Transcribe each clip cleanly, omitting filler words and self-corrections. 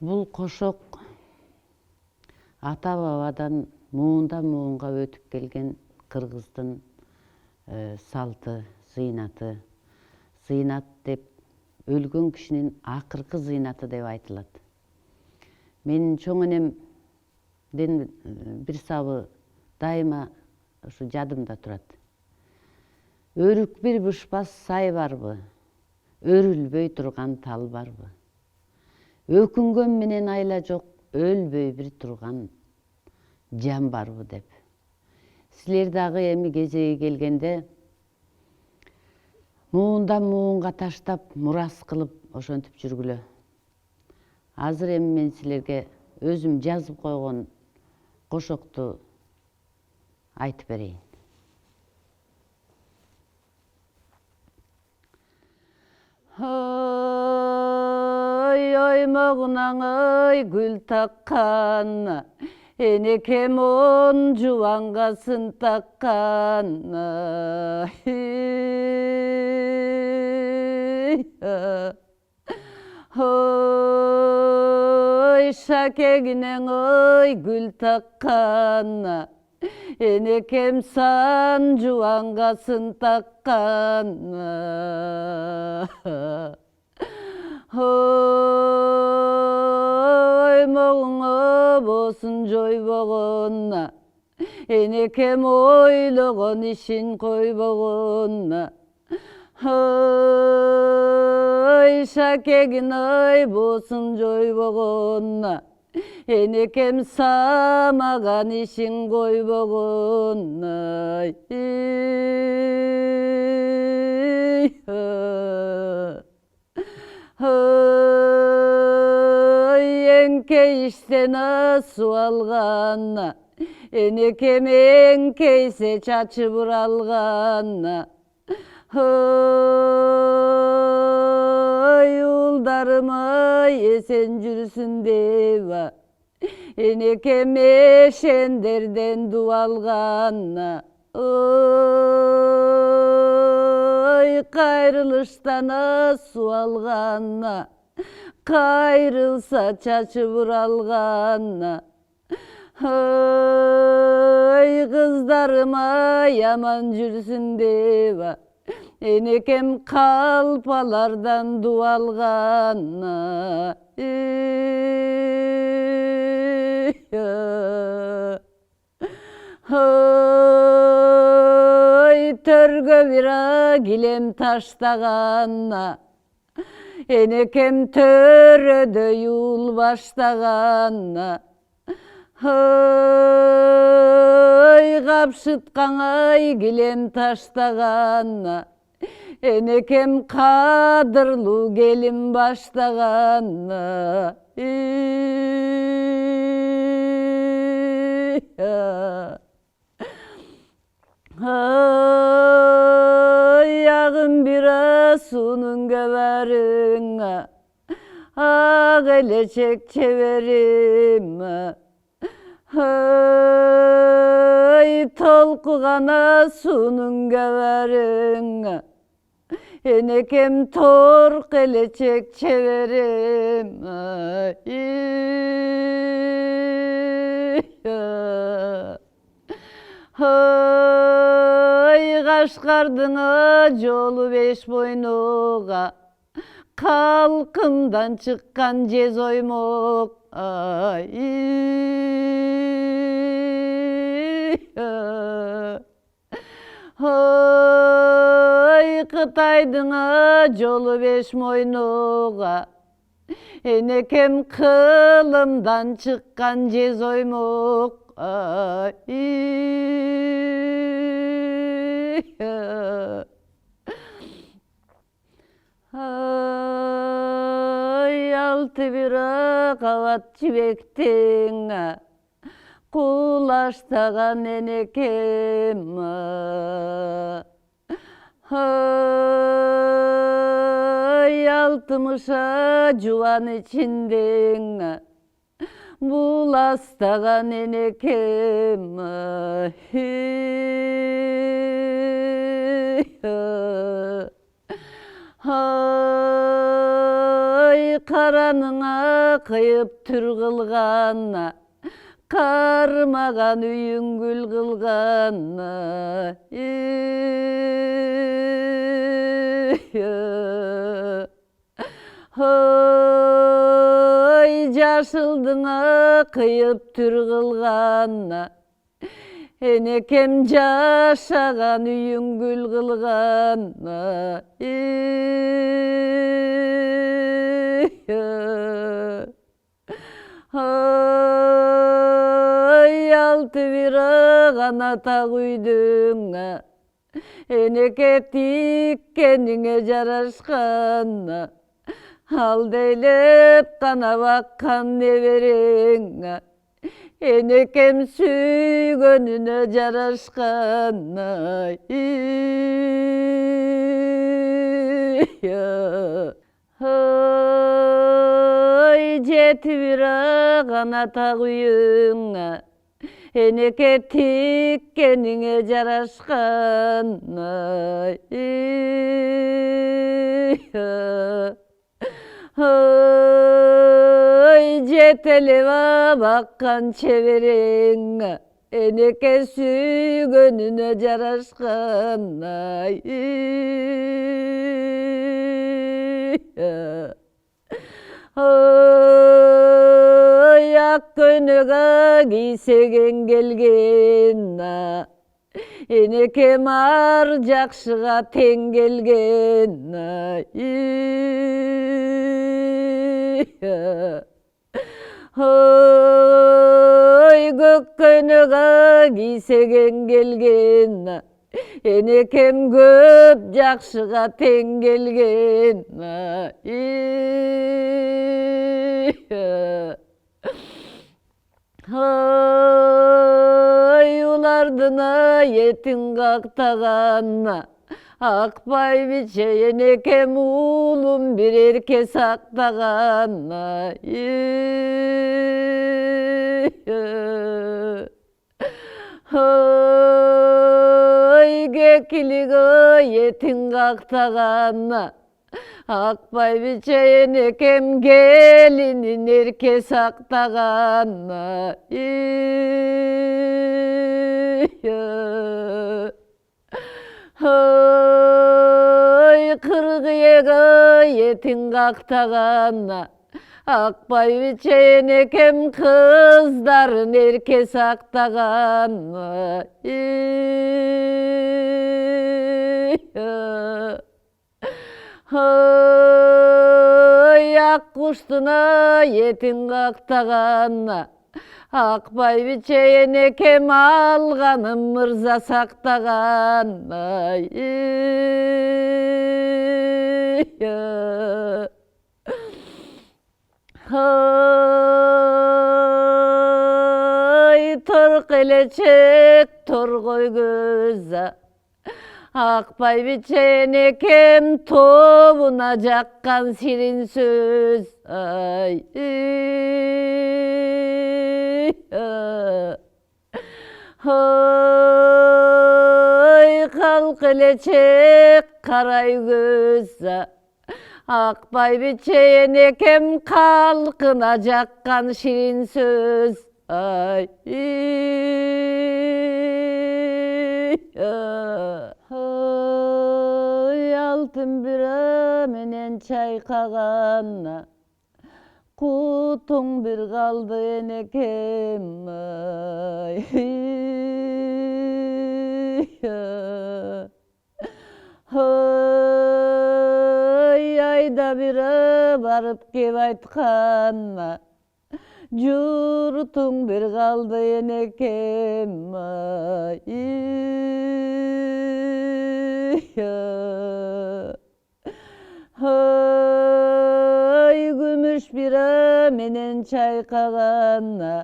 Бул кошок ата бабадан муундан муунга өтүп келген кыргыздын салты, зыйнаты. Зыйнат деп өлгөн кишинин акыркы зыйнаты деп айтылат. Менин чоң энемден бир сабы дайыма ушу жадымда турат. Өрүк бир бушпас сай барбы? Өрүлбөй турган тал барбы? Өкүнгөн менен айла жок, өлбөй бир турган жан барбы деп. Силер дагы эми кезеги келгенде муундан муунга таштап, мурас кылып ошентип жүргүлө. Азыр эми мен силерге өзүм жазып койгон кошокту айтып берейин. Ой, оймогунан ой гүл таккан, энекем он жубангасын таккан. Ой, шакегинен ой гүл таккан, энекем сан жубангасын таккан. Оймогуң обосун жойбогон, энекем ойлогон ишин койбогон. Ой, шакегин ойбосун жойбогон, энекем самаган ишин койбогон. Эңке иштен асып алган, энекем эңкейсе чачы буралган. Улдарым эсен жүрсүн деп, энекем эшендерден дуалган. Кайрылыштан асып алган, кайрылса чачы буралган. Кыздарым яман жүрсүн деп, энекем калпалардан дуалган. Төргө бир килем таштаган, энекем төрөдө юл баштаган. Капшыткан килем таштаган, энекем кадырлуу келин баштаган. Ягын бир суунун көбөрүң, ак элечек чеберим. Толкуган суунун көбөрүң, энекем торк элечек чеберим. Кашкардын жолу беш бойнуга, калкымдан чыккан жез оймок. Кытайдын жолу беш мойнуга, энекем кылымдан чыккан жез оймок. Алты бир кабат жибектен кулаштаган энекем. Алтымыша жубан ичинден буластаган энекем. Қараның ақиып түр қылғанна, қармаған үйін гүл қылғанна. Жашылдың ақиып түр қылғанна, енекем жашаған үйін гүл қылғанна. Алты бір ғана тақ үйдің, енеке тиккеніңе жарашқанна, алделеп қана баққан неберең, енекем сүйгөнүнө жарашқанна. Жеті бір ғана тақ үйің, енеке тиккеніңе жарашқанна. Жетелеп баққан чеберең, енеке сүйгөнүнө жарашқанна. Ақ көнөгі кисеген келген, енекем ар жақшыға тең келген. Көк көнөгі кисеген келген, енекем көп жақшыға тең келген. Улардын етін қақтағанна, ақпай биче енекем улым бір ерке сақтағанна. Кекілігі етін қақтағанна, ақпай биче енекем келінін ерке сақтағанна. Қырғиығы етін қақтағанна, ақпай биче енекем қыздарын ерке сақтағанна. Ақ құштына етін қақтағанна, ақпай биче енекем алғаным мырза сақтағанна. Тор келечек торғой көзі, ақпай биче енекем тобына жаққан сирин сөз. Қалқелечек қарай көзі, ақпай биче енекем қалқына жаққан ширин сөз. Алтын бира менен чайқағанна, құтың бір қалды енекем. Айда бира барып кеп айтқанна, жұртың бір қалды енекем. Күміш бира менен чайқағанна,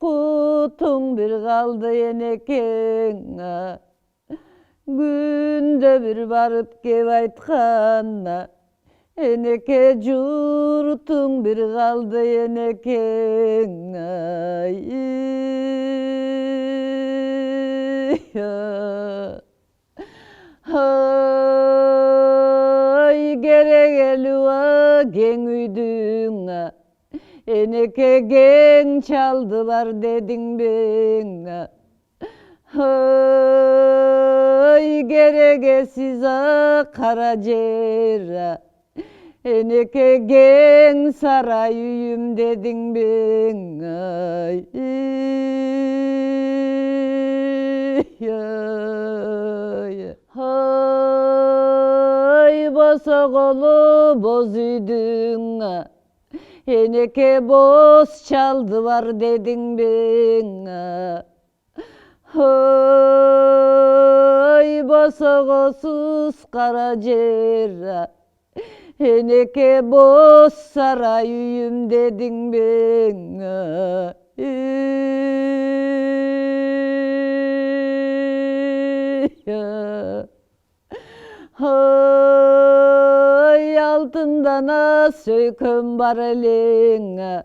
құтың бір қалды енекең. Күнде бір барып кеп айтқанна, енеке жұртың бір қалды енекең. keng üydün, eneke keng çaldılar dedin ben. Ay gerekesiz Karaciğer, eneke keng saray üyüm dedin ben. Ay, ay, ay bosogolu boz üydün, eneke boz çaldı var dedin ben. Ay bosogosuz Karaciğer, eneke boz saray üyüm dedin ben. Ay altından söyküm var eline,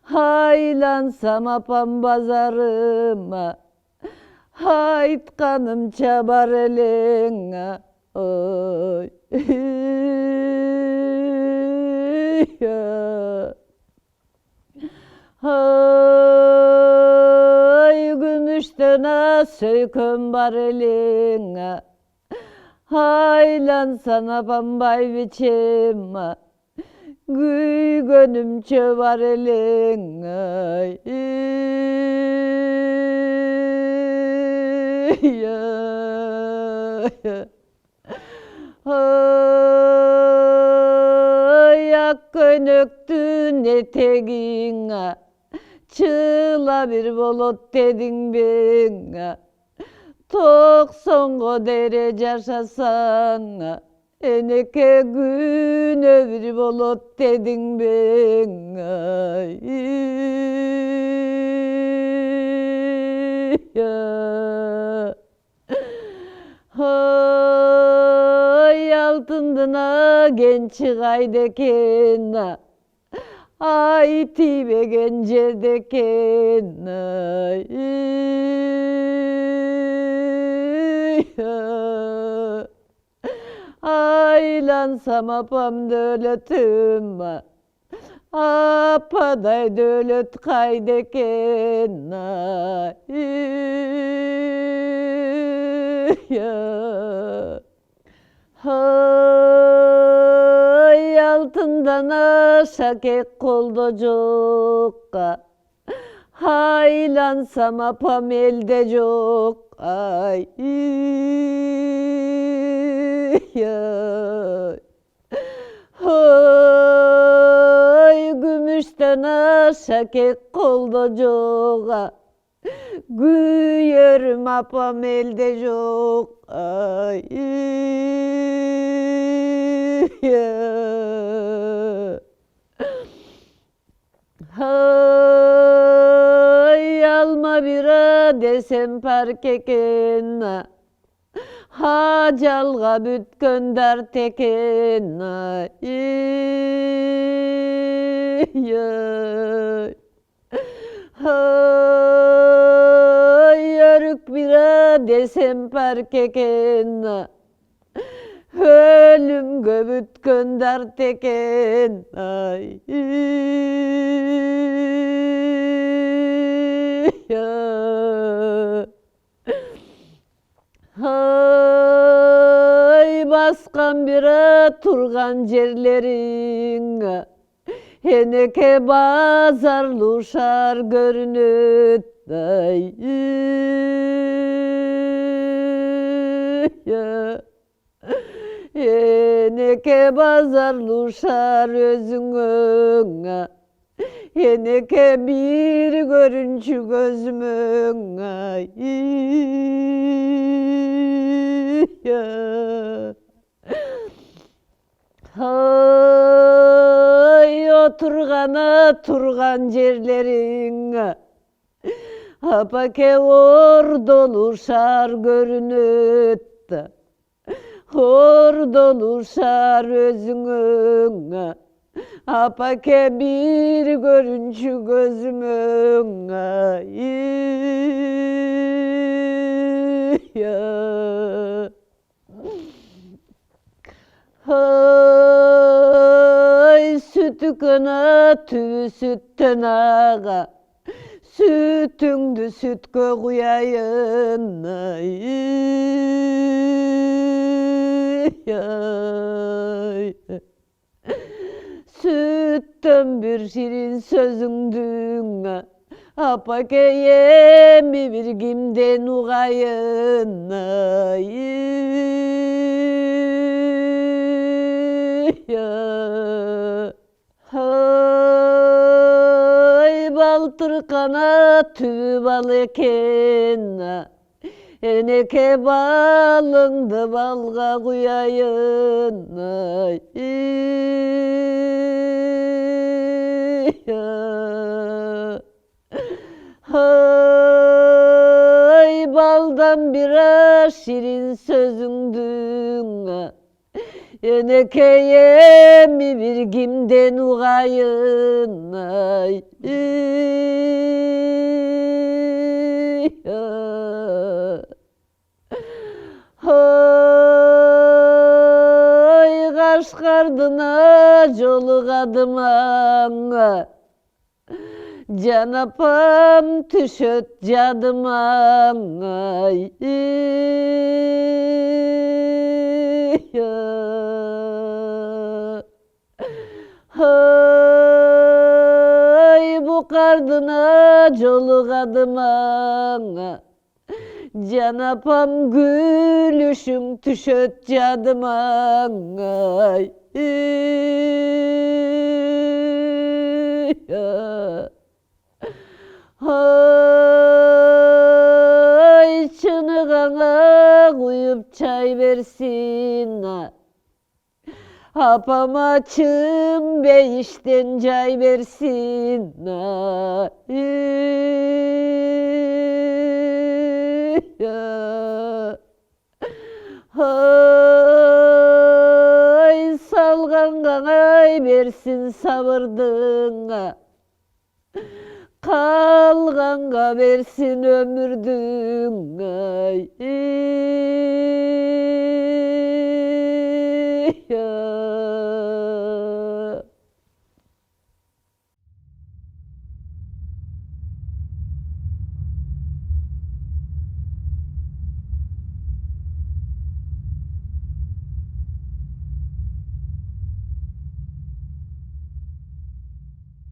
haylansam apam bazarıma, haytkanım çabar eline. Oy. Ay gümüşten söyküm var eline, haylansana bambay biçim, gül gönüm çövar elin. Ay, ay ak könöktün eteğine, çıla bir bulut dedin ben. 90 derece yaşasan, eneke gün bir bulut dedin ben. Ay, ay altındına genç gaydeken, ay tibe gencedeken. Ay, aylansam apam döletim, apaday dölet kaydeken. Ay, ay altından aşak koldocuk, haylansam apam elde çok. Ay, ay gümüşten aşak koldocuğa, güyerim apam elde çok. Ay, ay alma bira desem parkeken, hacalga büt gönder teken. Ay, ay yörük bira desem parkeken, ölüm göbüt gönder teken. Ay, ay baskan bira turgan cerlerin, eneke bazarlı uşar görünüt. Ay, eneke bazarlı uşar özüngün, eneke bir görünçü gözümün. Ay, ay oturgana turgan cerlerin, apake ordoluşar görünüt. Ordoluşar özüngün, apake bir görünçü gözümün. Ay, ay kana tüvü sütten ağa. Sütüngdü sütkö kuyayın ay. Sütten bir şirin sözüngdün apakeyemi bir kimden uğayın ay. Hay baltır kanat tüvü bal eken, eneke balındı balga kuyayın ay. Hay baldan biraz şirin sözüngdün, enekeye mi bir kimden uğayın ay. Hay Kaşgardına jolugadım ağa. Can apam tüşöt cadım ay. Hay bu kardına jolugadım ağa. Can apam gülüşüm tüşöt cadım ay. Hay çınıgana kuyup çay versin, apama çım beyişten çay versin ay. Hay salgan kanay versin sabırdın, kalganга versin ömürdün ay.